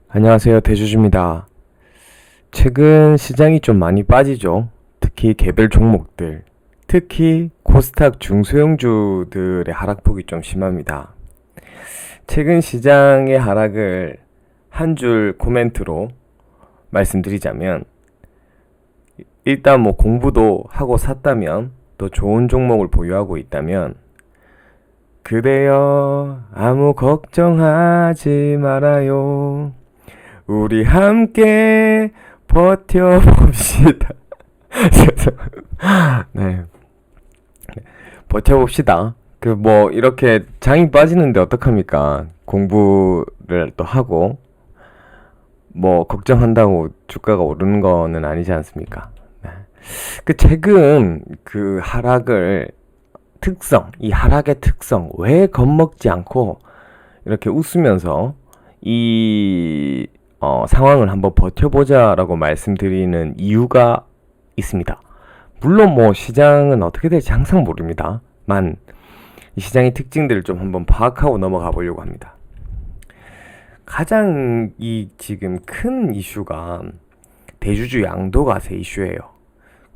안녕하세요. 대주주입니다. 최근 시장이 좀 많이 빠지죠. 특히 개별 종목들, 특히 코스닥 중소형주들의 하락폭이 좀 심합니다. 최근 시장의 하락을 한 줄 코멘트로 말씀드리자면, 일단 뭐 공부도 하고 샀다면, 또 좋은 종목을 보유하고 있다면, 그래요, 아무 걱정하지 말아요. 우리 함께 버텨봅시다. 네, 버텨봅시다. 그 뭐 이렇게 장이 빠지는데 어떡합니까? 공부를 또 하고 뭐 걱정한다고 주가가 오르는 거는 아니지 않습니까? 네. 그 최근 그 하락을 이 하락의 특성 왜 겁먹지 않고 이렇게 웃으면서 이 상황을 한번 버텨보자라고 말씀드리는 이유가 있습니다. 물론 뭐 시장은 어떻게 될지 항상 모릅니다만 이 시장의 특징들을 좀 한번 파악하고 넘어가 보려고 합니다. 가장 이 지금 큰 이슈가 대주주 양도 과세 이슈예요.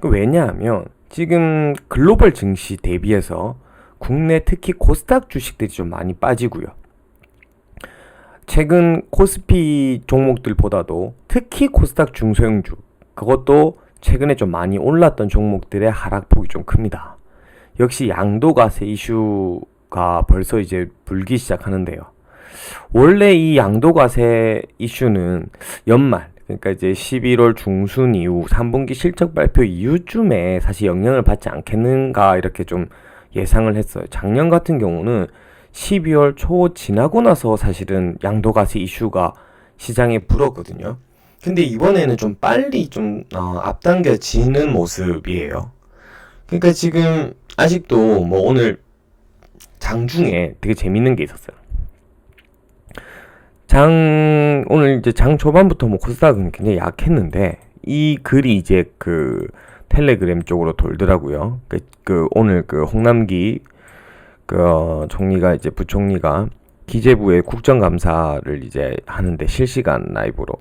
왜냐하면 지금 글로벌 증시 대비해서 국내 특히 코스닥 주식들이 좀 많이 빠지고요. 최근 코스피 종목들보다도 특히 코스닥 중소형주 그것도 최근에 좀 많이 올랐던 종목들의 하락폭이 좀 큽니다. 역시 양도과세 이슈가 벌써 이제 불기 시작하는데요. 원래 이 양도과세 이슈는 연말 그러니까 이제 11월 중순 이후 3분기 실적 발표 이후쯤에 사실 영향을 받지 않겠는가 이렇게 좀 예상을 했어요. 작년 같은 경우는 12월 초 지나고 나서 사실은 양도과세 이슈가 시장에 불었거든요. 근데 이번에는 좀 빨리 좀 앞당겨지는 모습이에요. 그러니까 지금 아직도 뭐 오늘 장중에 되게 재밌는 게 있었어요. 오늘 이제 장 초반부터 뭐 코스닥은 굉장히 약했는데 이 글이 이제 그 텔레그램 쪽으로 돌더라고요. 오늘 그 홍남기 총리가 이제 부총리가 기재부의 국정감사를 이제 하는데 실시간 라이브로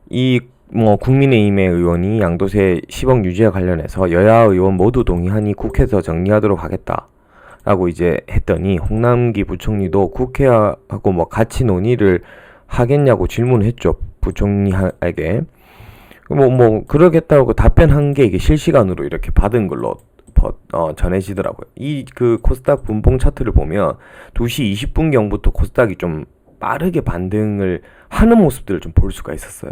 이 뭐 국민의힘의 의원이 양도세 10억 유지와 관련해서 여야 의원 모두 동의하니 국회에서 정리하도록 하겠다라고 이제 했더니 홍남기 부총리도 국회하고 뭐 같이 논의를 하겠냐고 질문했죠. 부총리에게. 그러겠다고 답변한 게 이게 실시간으로 이렇게 받은 걸로 전해지더라고요. 이 그 코스닥 분봉 차트를 보면 2시 20분경부터 코스닥이 좀 빠르게 반등을 하는 모습들을 좀 볼 수가 있었어요.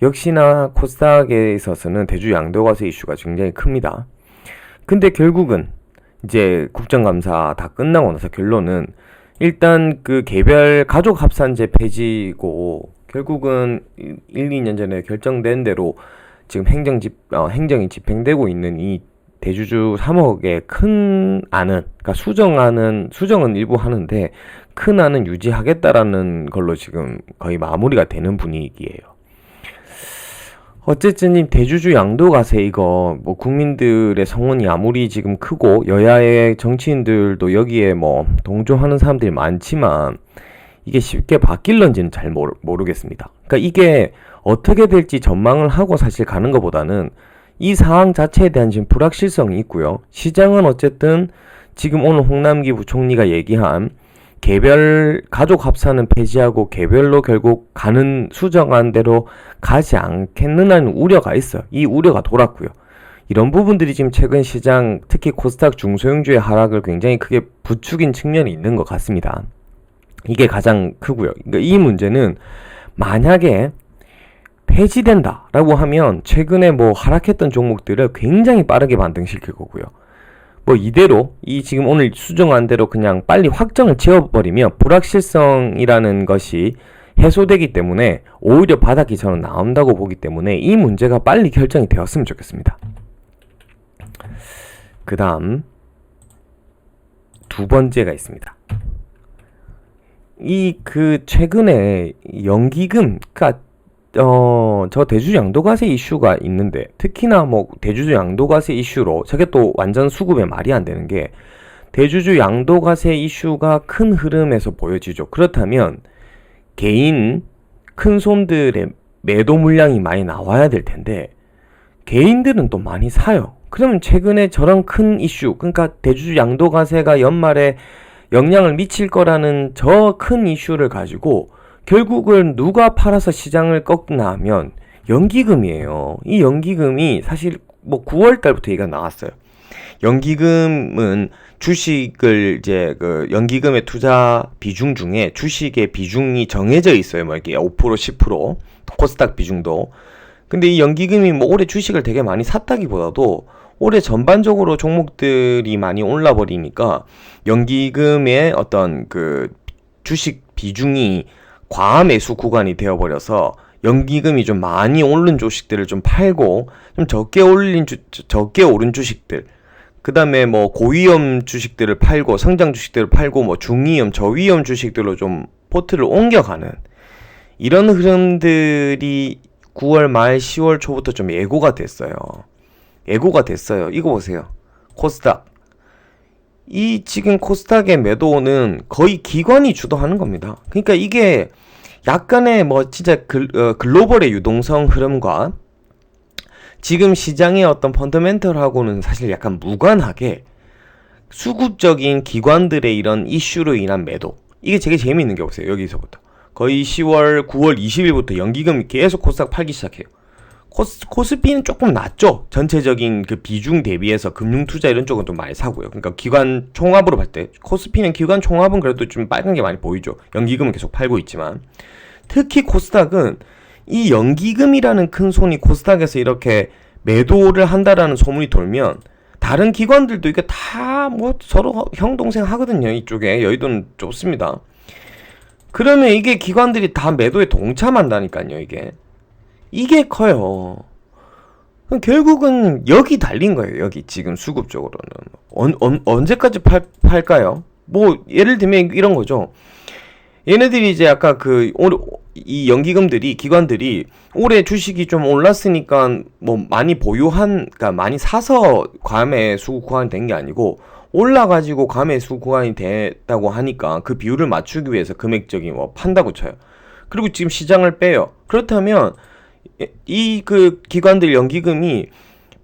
역시나 코스닥에 있어서는 대주 양도과세 이슈가 굉장히 큽니다. 근데 결국은 이제 국정감사 다 끝나고 나서 결론은 일단 그 개별 가족 합산제 폐지고 결국은 1, 2년 전에 결정된 대로 지금 행정이 집행되고 있는 이 대주주 3억의 큰 안은, 그러니까 수정은 일부 하는데 큰 안은 유지하겠다라는 걸로 지금 거의 마무리가 되는 분위기예요. 어쨌든 이 대주주 양도과세 이거 뭐 국민들의 성원이 아무리 지금 크고 여야의 정치인들도 여기에 뭐 동조하는 사람들이 많지만 이게 쉽게 바뀔런지는 잘 모르겠습니다. 그러니까 이게 어떻게 될지 전망을 하고 사실 가는 것보다는 이 상황 자체에 대한 지금 불확실성이 있고요. 시장은 어쨌든 지금 오늘 홍남기 부총리가 얘기한 개별 가족 합산은 폐지하고 개별로 결국 수정한 대로 가지 않겠느냐는 우려가 있어요. 이 우려가 돌았고요. 이런 부분들이 지금 최근 시장 특히 코스닥 중소형주의 하락을 굉장히 크게 부추긴 측면이 있는 것 같습니다. 이게 가장 크고요. 그러니까 이 문제는 만약에 폐지된다라고 하면 최근에 뭐 하락했던 종목들을 굉장히 빠르게 반등시킬 거고요. 뭐 이대로 이 지금 오늘 수정한 대로 그냥 빨리 확정을 지어버리면 불확실성이라는 것이 해소되기 때문에 오히려 바닥이 저는 나온다고 보기 때문에 이 문제가 빨리 결정이 되었으면 좋겠습니다. 그 다음 두 번째가 있습니다. 최근에 연기금, 저 대주주 양도과세 이슈가 있는데, 특히나 뭐 대주주 양도과세 이슈로, 저게 또 완전 수급에 말이 안 되는 게, 대주주 양도과세 이슈가 큰 흐름에서 보여지죠. 그렇다면, 큰 손들의 매도 물량이 많이 나와야 될 텐데 개인들은 또 많이 사요. 그러면 최근에 저런 큰 이슈, 그러니까 대주주 양도 과세가 연말에 영향을 미칠 거라는 저 큰 이슈를 가지고 결국은 누가 팔아서 시장을 꺾나 하면 연기금이에요. 이 연기금이 사실 뭐 9월 달부터 얘기가 나왔어요. 연기금은 주식을 이제 그 연기금의 투자 비중 중에 주식의 비중이 정해져 있어요. 뭐 이렇게 5%, 10%, 코스닥 비중도. 근데 이 연기금이 뭐 올해 주식을 되게 많이 샀다기보다도 올해 전반적으로 종목들이 많이 올라 버리니까 연기금의 어떤 그 주식 비중이 과매수 구간이 되어 버려서 연기금이 좀 많이 오른 주식들을 좀 팔고 좀 적게 오른 주식들, 그 다음에 뭐 고위험 주식들을 팔고 성장 주식들을 팔고 뭐 중위험 저위험 주식들로 좀 포트를 옮겨가는 이런 흐름들이 9월 말 10월 초부터 좀 예고가 됐어요. 이거 보세요. 코스닥. 이 지금 코스닥의 매도는 거의 기관이 주도하는 겁니다. 그러니까 이게 약간의 뭐 진짜 글로벌의 유동성 흐름과 지금 시장의 어떤 펀더멘털하고는 사실 약간 무관하게 수급적인 기관들의 이런 이슈로 인한 매도. 이게 되게 재미있는 게 보세요. 여기서부터. 거의 10월, 9월 20일부터 연기금이 계속 코스닥 팔기 시작해요. 코스피는 조금 낮죠. 전체적인 그 비중 대비해서 금융투자 이런 쪽은 좀 많이 사고요. 그러니까 기관 총합으로 봤을 때 코스피는 기관 총합은 그래도 좀 빨간 게 많이 보이죠. 연기금은 계속 팔고 있지만 특히 코스닥은 이 연기금이라는 큰 손이 코스닥에서 이렇게 매도를 한다라는 소문이 돌면 다른 기관들도 이게 다 뭐 서로 형 동생 하거든요. 이쪽에 여의도는 좁습니다. 그러면 이게 기관들이 다 매도에 동참한다니까요. 이게 커요. 그럼 결국은 여기 달린 거예요. 여기 지금 수급적으로는 언제까지 팔까요? 뭐 예를 들면 이런 거죠. 얘네들이 이제 아까 이 연기금들이 기관들이 올해 주식이 좀 올랐으니까 뭐 많이 그러니까 많이 사서 과매수 구간이 된 게 아니고 올라가지고 과매수 구간이 됐다고 하니까 그 비율을 맞추기 위해서 금액적인 뭐 판다고 쳐요. 그리고 지금 시장을 빼요. 그렇다면 이 기관들 연기금이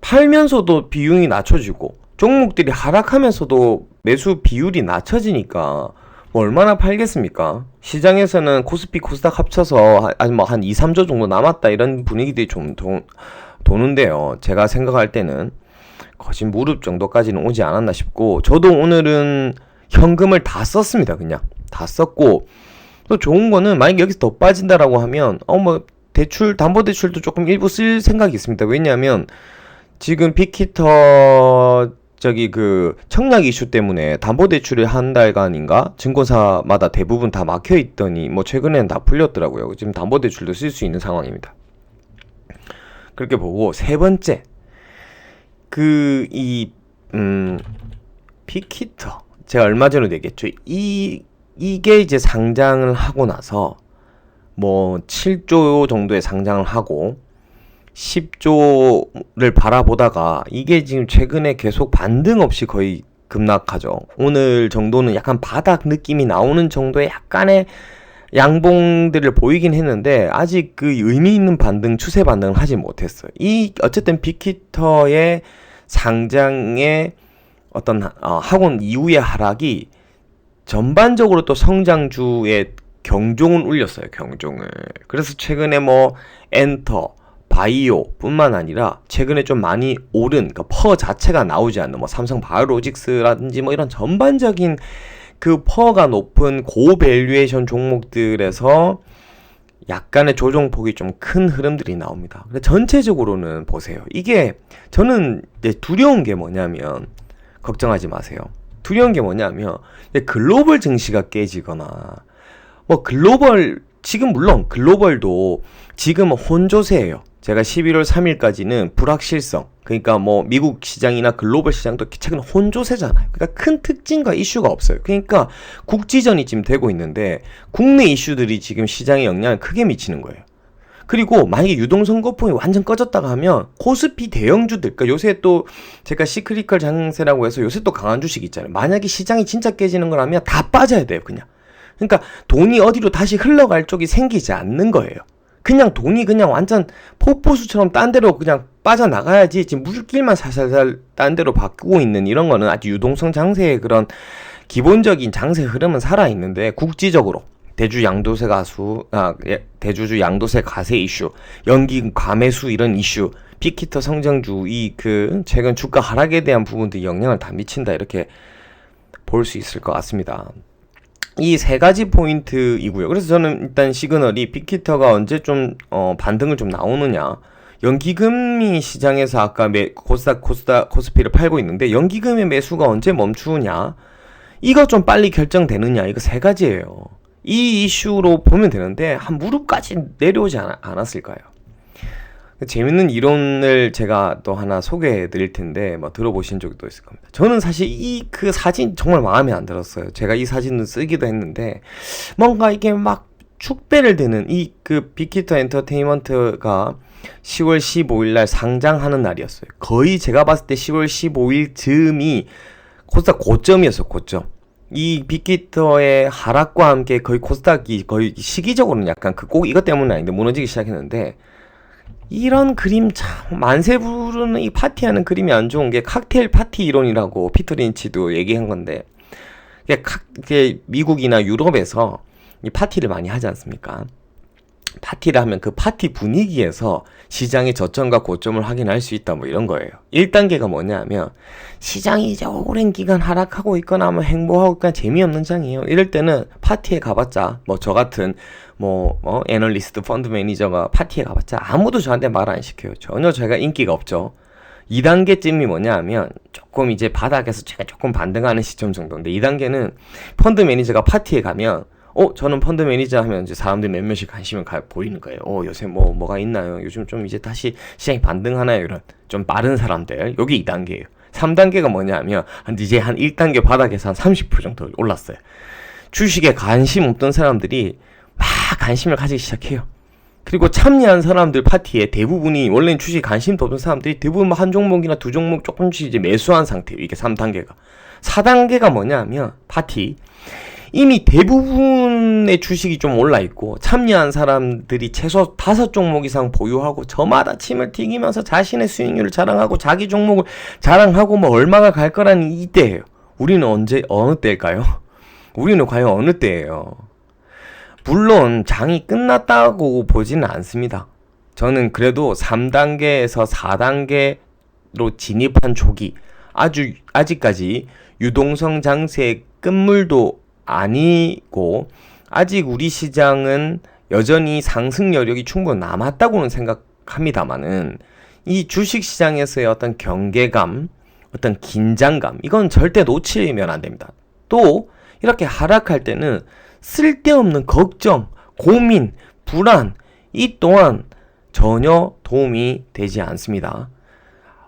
팔면서도 비용이 낮춰지고 종목들이 하락하면서도 매수 비율이 낮춰지니까 뭐 얼마나 팔겠습니까? 시장에서는 코스피 코스닥 합쳐서 한 2, 3조 정도 남았다 이런 분위기들이 좀 도는데요. 제가 생각할 때는 거의 무릎 정도까지는 오지 않았나 싶고, 저도 오늘은 현금을 다 썼습니다. 그냥 다 썼고, 또 좋은 거는 만약에 여기서 더 빠진다라고 하면 뭐 담보대출도 조금 일부 쓸 생각이 있습니다. 왜냐하면 지금 빅히터 청약 이슈 때문에 담보대출이 한 달간인가 증권사마다 대부분 다 막혀있더니 뭐 최근에는 다 풀렸더라고요. 지금 담보대출도 쓸 수 있는 상황입니다. 그렇게 보고, 세 번째 빅히터 제가 얼마 전에도 얘기했죠. 이게 이제 상장을 하고 나서 뭐 7조 정도의 상장을 하고 10조를 바라보다가 이게 지금 최근에 계속 반등 없이 거의 급락하죠. 오늘 정도는 약간 바닥 느낌이 나오는 정도의 약간의 양봉들을 보이긴 했는데 아직 그 의미 있는 추세 반등을 하지 못했어요. 어쨌든 빅히터의 상장의 어떤 하곤 이후의 하락이 전반적으로 또 성장주의 경종을 울렸어요. 경종을. 그래서 최근에 뭐 엔터, 바이오 뿐만 아니라 최근에 좀 많이 오른 퍼 자체가 나오지 않는 뭐 삼성 바이오로직스라든지 뭐 이런 전반적인 퍼가 높은 고밸류에이션 종목들에서 약간의 조정폭이 좀 큰 흐름들이 나옵니다. 근데 전체적으로는 보세요. 이게 저는 이제 두려운 게 뭐냐면, 걱정하지 마세요. 두려운 게 뭐냐면 글로벌 증시가 깨지거나 뭐 지금 물론 글로벌도 지금 혼조세예요. 제가 11월 3일까지는 불확실성, 그러니까 뭐 미국 시장이나 글로벌 시장도 최근 혼조세잖아요. 그러니까 큰 특징과 이슈가 없어요. 그러니까 국지전이 지금 되고 있는데 국내 이슈들이 지금 시장에 영향을 크게 미치는 거예요. 그리고 만약에 유동성 거품이 완전 꺼졌다가 하면 코스피 대형주들, 그러니까 요새 또 제가 시크리컬 장세라고 해서 요새 또 강한 주식 있잖아요. 만약에 시장이 진짜 깨지는 거라면 다 빠져야 돼요. 그냥 그러니까 돈이 어디로 다시 흘러갈 쪽이 생기지 않는 거예요. 그냥 돈이 그냥 완전 폭포수처럼 딴 데로 그냥 빠져나가야지, 지금 물길만 살살살 딴 데로 바꾸고 있는 이런 거는 아주 유동성 장세의 그런 기본적인 장세 흐름은 살아있는데, 국지적으로 대주주 양도세 과세 이슈, 연기 과매수 이런 이슈, 빅히터 성장주 최근 주가 하락에 대한 부분도 영향을 다 미친다, 이렇게 볼 수 있을 것 같습니다. 이 세 가지 포인트이고요. 그래서 저는 일단 시그널이 빅히터가 언제 좀 반등을 좀 나오느냐, 연기금이 시장에서 아까 코스피를 팔고 있는데 연기금의 매수가 언제 멈추냐, 이거 좀 빨리 결정되느냐, 이거 세 가지예요. 이 이슈로 보면 되는데 한 무릎까지 내려오지 않았을까요? 재밌는 이론을 제가 또 하나 소개해 드릴 텐데 들어보신 적도 있을 겁니다. 저는 사실 그 사진 정말 마음에 안 들었어요. 제가 이 사진을 쓰기도 했는데 뭔가 이게 막 축배를 드는 빅히터 엔터테인먼트가 10월 15일 날 상장하는 날이었어요. 거의 제가 봤을 때 10월 15일 즈음이 코스닥 고점이었어요. 고점. 이 빅히터의 하락과 함께 거의 코스닥이 거의 시기적으로는 약간 꼭 이것 때문은 아닌데 무너지기 시작했는데, 이런 그림 참 만세 부르는 이 파티하는 그림이 안 좋은 게 칵테일 파티 이론이라고 피터 린치도 얘기한 건데, 미국이나 유럽에서 이 파티를 많이 하지 않습니까? 파티를 하면 그 파티 분위기에서 시장의 저점과 고점을 확인할 수 있다, 이런 거예요. 1단계가 뭐냐 하면, 시장이 이제 오랜 기간 하락하고 있거나 행보하고 있거나 재미없는 장이에요. 이럴 때는 파티에 가봤자 저 같은 애널리스트 펀드 매니저가 파티에 가봤자 아무도 저한테 말 안 시켜요. 전혀 제가 인기가 없죠. 2단계쯤이 뭐냐 하면 조금 이제 바닥에서 제가 조금 반등하는 시점 정도인데, 2단계는 펀드 매니저가 파티에 가면 저는 펀드 매니저 하면 이제 사람들이 몇 명씩 관심을 보이는 거예요. 요새 뭐가 있나요? 요즘 좀 이제 다시 시장이 반등하나요? 이런 좀 빠른 사람들. 여기 2단계예요. 3단계가 뭐냐 하면 이제 한 1단계 바닥에서 한 30% 정도 올랐어요. 주식에 관심 없던 사람들이 막 관심을 가지기 시작해요. 그리고 참여한 사람들 파티에 대부분이, 원래는 주식에 관심도 없던 사람들이 대부분 한 종목이나 두 종목 조금씩 이제 매수한 상태예요. 이게 3단계가. 4단계가 뭐냐 하면 파티. 이미 대부분의 주식이 좀 올라있고 참여한 사람들이 최소 5종목 이상 보유하고 저마다 침을 튀기면서 자신의 수익률을 자랑하고 자기 종목을 자랑하고 얼마가 갈 거라는 이때예요. 우리는 어느 때일까요? 우리는 과연 어느 때예요? 물론 장이 끝났다고 보지는 않습니다. 저는 그래도 3단계에서 4단계로 진입한 초기, 아직까지 유동성 장세의 끝물도 아니고 아직 우리 시장은 여전히 상승 여력이 충분히 남았다고는 생각합니다만은, 이 주식시장에서의 어떤 경계감, 어떤 긴장감, 이건 절대 놓치면 안 됩니다. 또 이렇게 하락할 때는 쓸데없는 걱정, 고민, 불안, 이 또한 전혀 도움이 되지 않습니다.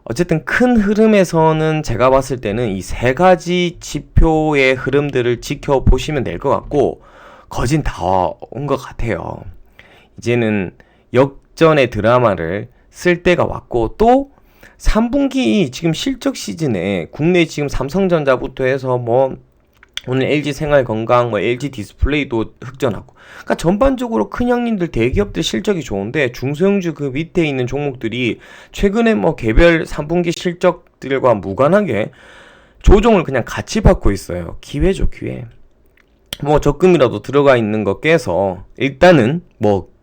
어쨌든 큰 흐름에서는 제가 봤을 때는 이 세 가지 지표의 흐름들을 지켜보시면 될 것 같고, 거진 다 온 것 같아요. 이제는 역전의 드라마를 쓸 때가 왔고, 또 3분기 지금 실적 시즌에 국내 지금 삼성전자부터 해서 오늘 LG생활건강, LG디스플레이도 흑전하고, 그러니까 전반적으로 큰 형님들 대기업들 실적이 좋은데 중소형주 그 밑에 있는 종목들이 최근에 개별 3분기 실적들과 무관하게 조정을 그냥 같이 받고 있어요. 기회죠, 기회. 적금이라도 들어가 있는 거 깨서 일단은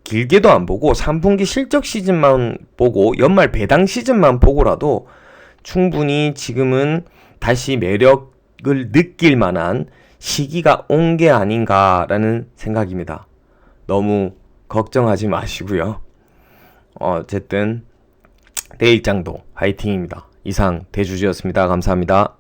길게도 안 보고 3분기 실적 시즌만 보고 연말 배당 시즌만 보고라도 충분히 지금은 다시 매력을 느낄 만한 시기가 온 게 아닌가라는 생각입니다. 너무 걱정하지 마시고요. 어쨌든 내일장도 화이팅입니다. 이상 대주주였습니다. 감사합니다.